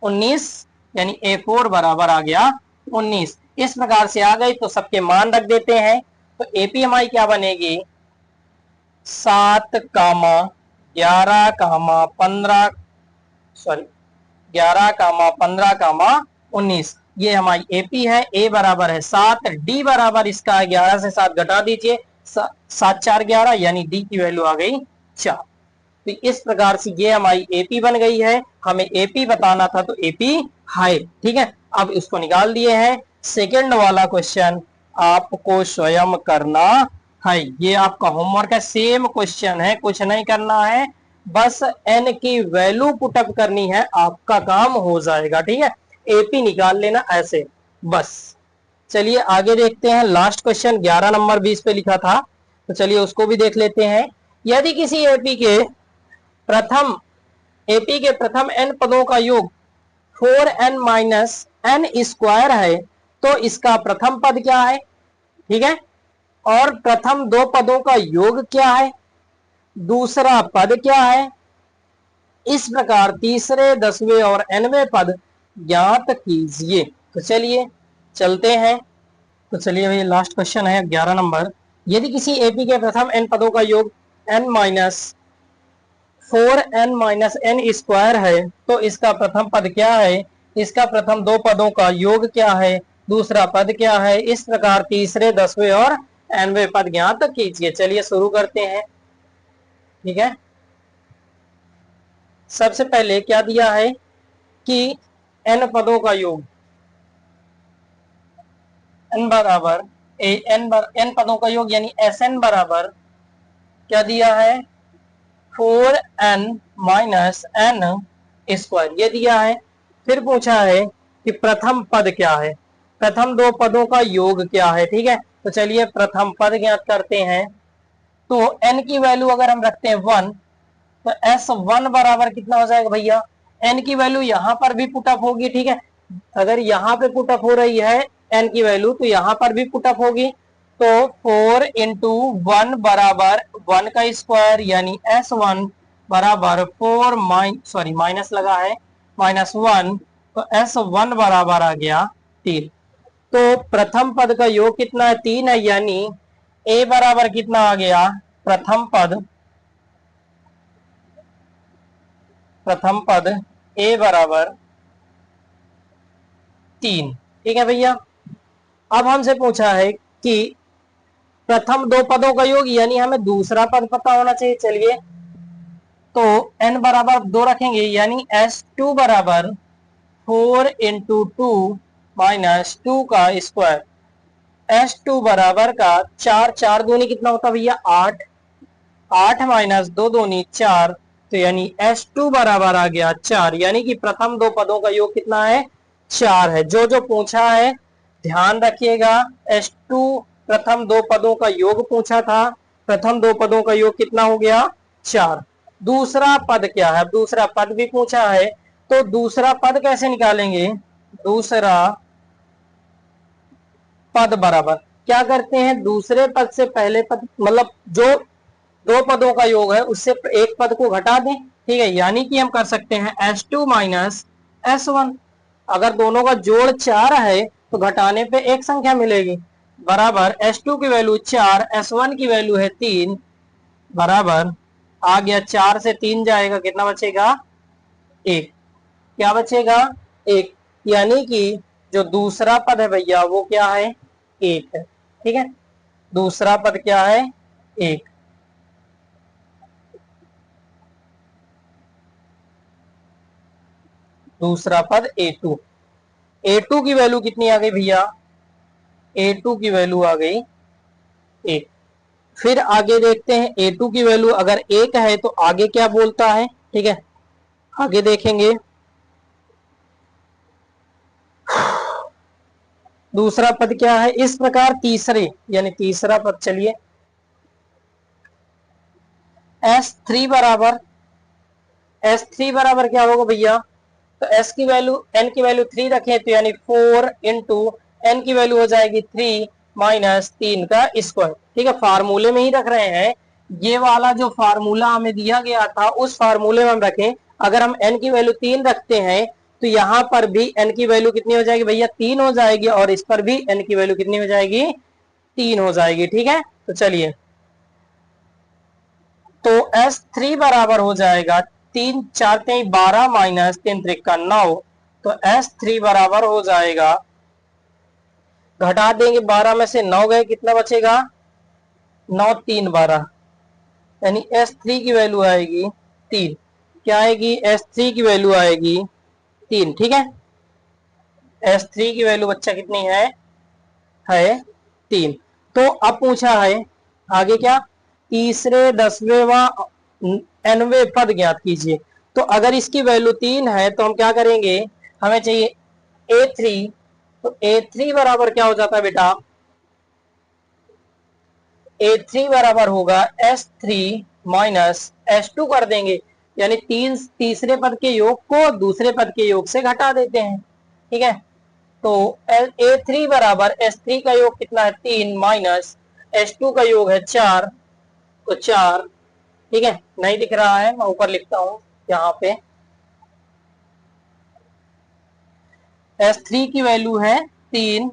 19 यानी A4 बराबर आ गया 19। इस प्रकार से आ गई तो सबके मान रख देते हैं। तो AP हमारी क्या बनेगी? 7 कामा 11 कामा 15, सॉरी 11 कामा 15 कामा 19, ये हमारी एपी है। ए बराबर है 7, डी बराबर इसका 11 से 7 घटा दीजिए, 7 4 11 यानी डी की वैल्यू आ गई 4। तो इस प्रकार से ये हमारी एपी बन गई है। हमें एपी बताना था तो एपी है, ठीक है। अब इसको निकाल दिए हैं। सेकंड वाला क्वेश्चन आपको स्वयं करना है, ये आपका होमवर्क है। सेम क्वेश्चन है, कुछ नहीं करना है, बस n की वैल्यू पुटअप करनी है, आपका काम हो जाएगा, ठीक है। एपी निकाल लेना ऐसे बस। चलिए आगे देखते हैं। लास्ट क्वेश्चन 11 नंबर 20 पे लिखा था, तो चलिए उसको भी देख लेते हैं। यदि किसी एपी के प्रथम n पदों का योग 4n माइनस n स्क्वायर है तो इसका प्रथम पद क्या है? ठीक है। और प्रथम दो पदों का योग क्या है, दूसरा पद क्या है, इस प्रकार तीसरे, 10वें और 9वें पद ज्ञात कीजिए। तो चलिए चलते हैं। तो चलिए भाई लास्ट क्वेश्चन है 11 नंबर। यदि किसी एपी के प्रथम n पदों का योग n minus 4n minus n square है तो इसका प्रथम पद क्या है, इसका प्रथम दो पदों का योग क्या है, दूसरा पद क्या है, इस प्रकार तीसरे, 10वें और 9वें पद ज्ञात कीजिए। चलिए शुरू करते हैं। ठीक है, सबसे पहले क्या दिया है कि n पदों का योग n बराबर n पदों का योग यानी Sn बराबर क्या दिया है 4n माइनस n स्क्वायर, ये दिया है। फिर पूछा है कि प्रथम पद क्या है, प्रथम दो पदों का योग क्या है। ठीक है, तो चलिए प्रथम पद ज्ञात करते हैं। तो n की वैल्यू अगर हम रखते हैं 1 तो S1 बराबर कितना हो जाएगा भैया, n की वैल्यू यहां पर भी पुटअप होगी। ठीक है, अगर यहाँ पे पुटअप हो रही है n की वैल्यू तो यहाँ पर भी पुटअप होगी। तो 4 इंटू 1 बराबर 1 का स्क्वायर यानी S1 बराबर 4 माइनस लगा है -1, तो S1 बराबर आ गया 3। तो प्रथम पद का योग कितना है, 3 है, यानी a बराबर कितना आ गया, प्रथम पद a बराबर 3। ठीक है भैया, अब हमसे पूछा है कि प्रथम दो पदों का योग यानी हमें दूसरा पद पता होना चाहिए। चलिए तो n बराबर 2 रखेंगे यानी S2 बराबर 4 इंटू 2 माइनस 2 का स्क्वायर। S2 बराबर का 4, 4 दूनी कितना होता भैया 8, 8 माइनस 2 दूनी 4, तो यानी S2 बराबर आ गया 4, यानी कि प्रथम दो पदों का योग कितना है 4 है। जो जो पूछा है ध्यान रखिएगा, S2 प्रथम दो पदों का योग पूछा था, प्रथम दो पदों का योग कितना हो गया 4। दूसरा पद क्या है, दूसरा पद भी पूछा है, तो दूसरा पद कैसे निकालेंगे, दूसरा पद बराबर क्या करते हैं, दूसरे पद से पहले पद मतलब जो दो पदों का योग है उससे एक पद को घटा दें। ठीक है, यानी कि हम कर सकते हैं S2 माइनस S1। अगर दोनों का जोड़ 4 है तो घटाने पे एक संख्या मिलेगी, बराबर S2 की वैल्यू 4, S1 की वैल्यू है 3, बराबर आ गया 4 से 3 जाएगा, कितना बचेगा 1। क्या बचेगा 1, यानी कि जो दूसरा पद है भैया वो क्या है 1 है। ठीक है, दूसरा पद क्या है 1। दूसरा पद A2, A2 की वैल्यू कितनी आ गई भैया, A2 की वैल्यू आ गई 1। फिर आगे देखते हैं A2 की वैल्यू अगर 1 है तो आगे क्या बोलता है। ठीक है, आगे देखेंगे दूसरा पद क्या है, इस प्रकार तीसरे यानी तीसरा पद, चलिए S3 बराबर, S3 बराबर क्या होगा भैया, तो S की वैल्यू n की वैल्यू 3 रखें तो यानी 4 इंटू n की वैल्यू हो जाएगी 3 माइनस 3 का स्क्वायर। ठीक है, फार्मूले में ही रख रहे हैं, ये वाला जो फार्मूला हमें दिया गया था उस फार्मूले में हम रखें। अगर हम n की वैल्यू 3 रखते हैं तो यहाँ पर भी n की वैल्यू कितनी हो जाएगी भैया 3 हो जाएगी, और इस पर भी n की वैल्यू कितनी हो जाएगी 3 हो जाएगी। ठीक है, तो चलिए तो S3 बराबर हो जाएगा 3 4 3 12 माइनस 3 त्रिका 9, तो S3 बराबर हो जाएगा, घटा देंगे 12 में से 9 गए, कितना बचेगा 9 3 12, यानी S3 की वैल्यू आएगी 3। क्या आएगी, S3 की वैल्यू आएगी 3। ठीक है, S3 की वैल्यू बच्चा कितनी है 3। तो अब पूछा है आगे क्या, तीसरे, 10वें व 9वें पद ज्ञात कीजिए। तो अगर इसकी वैल्यू 3 है तो हम क्या करेंगे, हमें चाहिए A3, तो A3 बराबर क्या हो जाता है बेटा, A3 बराबर होगा S3 माइनस S2 कर देंगे, यानी तीसरे पद के योग को दूसरे पद के योग से घटा देते हैं। ठीक है, तो A3 बराबर S3 का योग कितना है 3 माइनस S2 का योग है 4, तो 4, ठीक है। नहीं दिख रहा है, मैं ऊपर लिखता हूं यहाँ पे। S3 की वैल्यू है 3,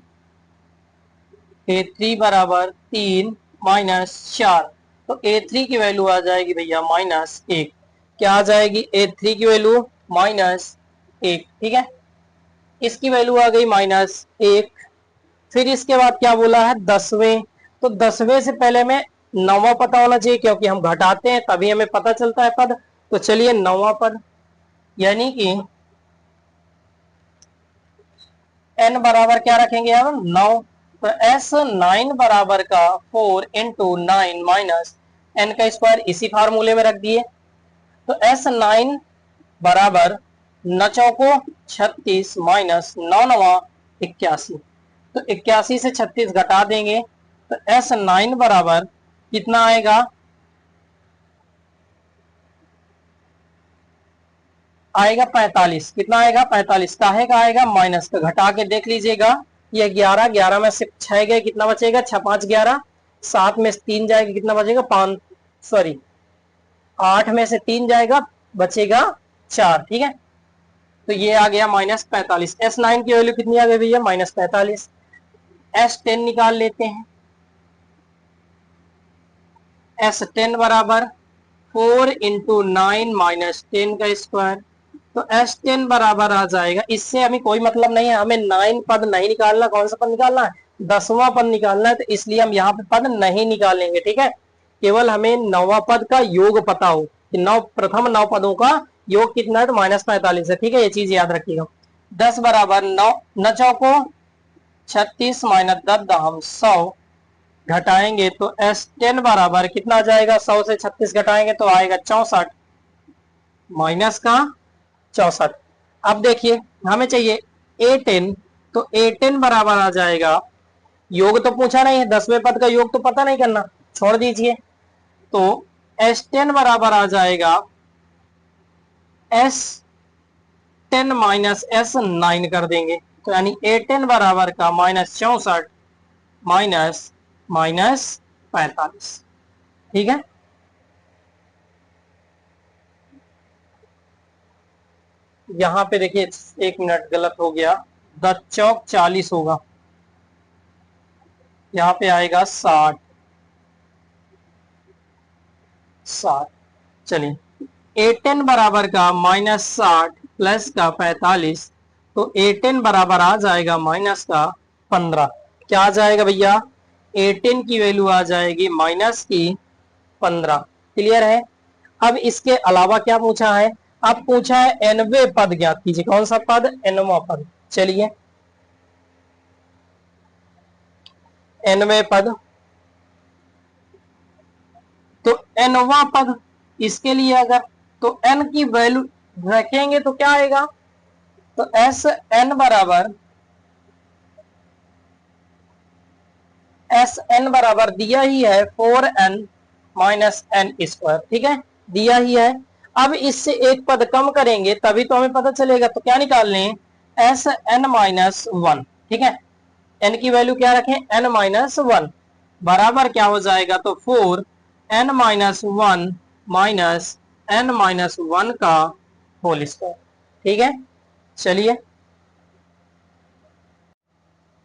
A3 बराबर 3 माइनस 4, तो A3 की वैल्यू आ जाएगी भैया -1। क्या आ जाएगी A3 की वैल्यू -1, ठीक है। इसकी वैल्यू आ गई -1। फिर इसके बाद क्या बोला है 10वें, तो 10वें से पहले में 9वां पता होना चाहिए, क्योंकि हम घटाते हैं तभी हमें पता चलता है पद। तो चलिए 9वां पद, यानी कि n बराबर क्या रखेंगे हम 9, तो S9 बराबर का 4 इंटू 9 माइनस n का स्क्वायर, इसी फार्मूले में रख दिए। तो S9 बराबर 9 चौको 36 माइनस 9 नवा 81, तो 81 से 36 घटा देंगे तो S9 बराबर कितना आएगा, आएगा 45। कितना आएगा 45, काहे का आएगा माइनस का, घटा के देख लीजिएगा। ये 11, 11 में से 6 गए, कितना बचेगा 6 5 11, 7 में से 3 जाएगा, कितना बचेगा 5, सॉरी 8 में से 3 जाएगा, बचेगा 4, ठीक है। तो ये आ गया -45। S9 की वैल्यू कितनी आ गई भैया -45। S10 निकाल लेते हैं। S10 बराबर 4 इंटू 9 माइनस 10 का स्क्वायर, तो S10 बराबर आ जाएगा, इससे हमें कोई मतलब नहीं है, हमें 9 पद नहीं निकालना, कौन सा पद निकालना है 10वां पद निकालना है, तो इसलिए हम यहाँ पे पद नहीं निकालेंगे, ठीक है। केवल हमें 9वां पद का योग पता हो कि प्रथम 9 पदों का योग कितना है, तो -45 है, ठीक है। ये चीज याद रखिएगा। 10 बराबर 9, 9 चौको 36 माइनस 10 दहम 100, घटाएंगे तो S10 बराबर कितना आ जाएगा, 100 से 36 घटाएंगे तो आएगा 64, माइनस का 64। अब देखिए हमें चाहिए A10, तो A10 बराबर आ जाएगा, योग तो पूछा नहीं है, 10वें पद का योग तो पता नहीं करना, छोड़ दीजिए। तो S10 बराबर आ जाएगा S10 माइनस S9 कर देंगे, तो यानी A10 बराबर का -64 माइनस -45, ठीक है। यहाँ पे देखिए 1 मिनट गलत हो गया, 10 चौक 40 होगा, यहाँ पे आएगा 60, 60। चलिए A10 बराबर का -60 प्लस का 45, तो A10 बराबर आ जाएगा माइनस का 15। क्या आ जाएगा भैया, A10 की वैल्यू आ जाएगी -15। क्लियर है। अब इसके अलावा क्या पूछा है, अब पूछा है nवें पद ज्ञात कीजिए, कौन सा पद, nवां पद। चलिए nवें पद, तो nवां पद, इसके लिए अगर तो n की वैल्यू रखेंगे तो क्या आएगा, तो Sn बराबर, Sn बराबर दिया ही है 4n माइनस n स्क्वायर, ठीक है, दिया ही है। अब इससे एक पद कम करेंगे तभी तो हमें पता चलेगा, तो क्या निकाल लें Sn-1, ठीक है। n की वैल्यू क्या रखें n-1, बराबर क्या हो जाएगा, तो 4n-1 माइनस n-1 का होल स्क्वायर, ठीक है। चलिए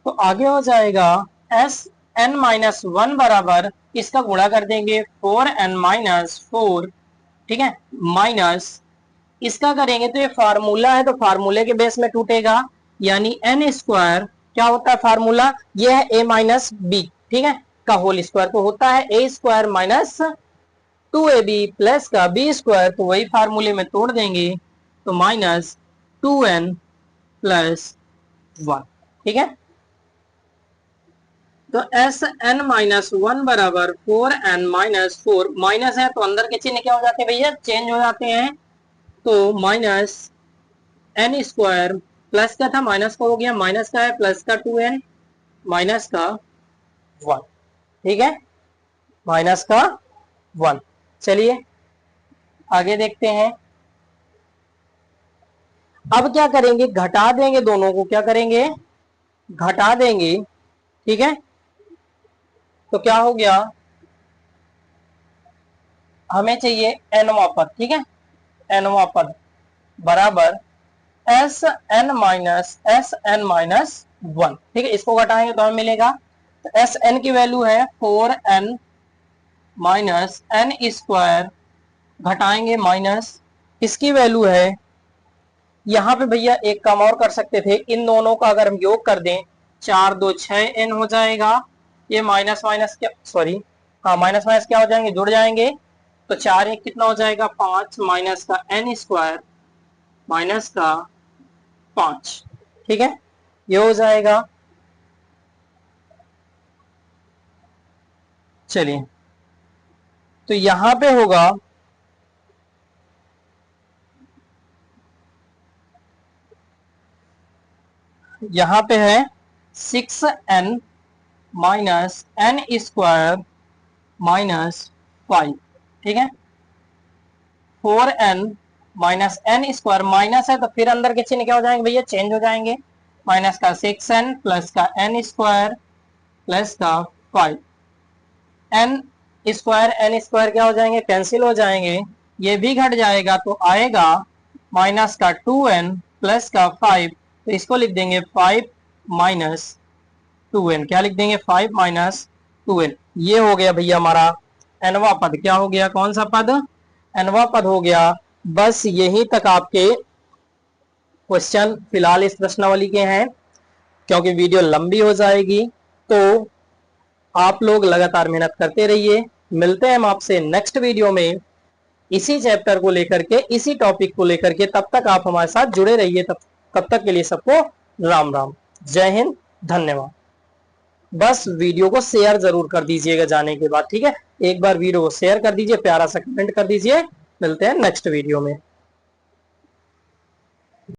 तो आगे हो जाएगा Sn-1 बराबर, इसका गुणा कर देंगे 4n-4, ठीक है, माइनस इसका करेंगे तो ये फार्मूला है, तो फार्मूले के बेस में टूटेगा, यानी n स्क्वायर क्या होता है फार्मूला, ये है a माइनस बी, ठीक है, का होल स्क्वायर, तो होता है a square minus 2ab plus का b स्क्वायर, तो वही फार्मूले में तोड़ देंगे तो -2n प्लस 1, ठीक है। तो Sn-1 बराबर 4n-4, माइनस है तो अंदर के चिन्ह क्या हो जाते हैं भैया, चेंज हो जाते हैं, तो माइनस n स्क्वायर, प्लस का था माइनस का हो गया, माइनस का है प्लस का 2n माइनस का 1, ठीक है, माइनस का 1। चलिए आगे देखते हैं। अब क्या करेंगे, घटा देंगे दोनों को, क्या करेंगे घटा देंगे, ठीक है, तो क्या हो गया, हमें चाहिए nवां पद, ठीक है, nवां पद बराबर एस एन माइनस वन, ठीक है, इसको घटाएंगे तो हमें मिलेगा, तो एस एन की वैल्यू है 4n माइनस एन स्क्वायर, घटाएंगे माइनस, इसकी वैल्यू है, यहां पे भैया एक काम और कर सकते थे, इन दोनों का अगर हम योग कर दें, 4 2 6 n हो जाएगा, ये माइनस माइनस क्या, सॉरी, हाँ माइनस माइनस क्या हो जाएंगे, जुड़ जाएंगे, तो 4 एक कितना हो जाएगा 5 माइनस का एन स्क्वायर माइनस का 5, ठीक है, ये हो जाएगा। चलिए, तो यहां पे होगा, यहां पे है 6n minus N square minus 5, ठीक है, 4n minus N square minus है तो फिर अंदर के चिन्ह क्या हो जाएंगे भैया, चेंज हो जाएंगे, माइनस का 6n प्लस का एन स्क्वायर प्लस का 5, एन स्क्वायर क्या हो जाएंगे, कैंसिल हो जाएंगे, ये भी घट जाएगा तो आएगा माइनस का 2n प्लस का 5, तो इसको लिख देंगे 5 माइनस 2n, क्या लिख देंगे 5 माइनस 2n, ये हो गया भैया हमारा nवा पद, क्या हो गया, कौन सा पद, nवा पद हो गया। बस यहीं तक आपके क्वेश्चन फिलहाल इस प्रश्नावली के हैं, क्योंकि वीडियो लंबी हो जाएगी, तो आप लोग लगातार मेहनत करते रहिए, मिलते हैं हम आपसे नेक्स्ट वीडियो में इसी चैप्टर को लेकर के, इसी टॉपिक को लेकर के, तब तक आप हमारे साथ जुड़े रहिए, तब तक के लिए सबको राम राम, जय हिंद, धन्यवाद। बस वीडियो को शेयर जरूर कर दीजिएगा जाने के बाद, ठीक है, एक बार वीडियो को शेयर कर दीजिए, प्यारा सा कमेंट कर दीजिए, मिलते हैं नेक्स्ट वीडियो में।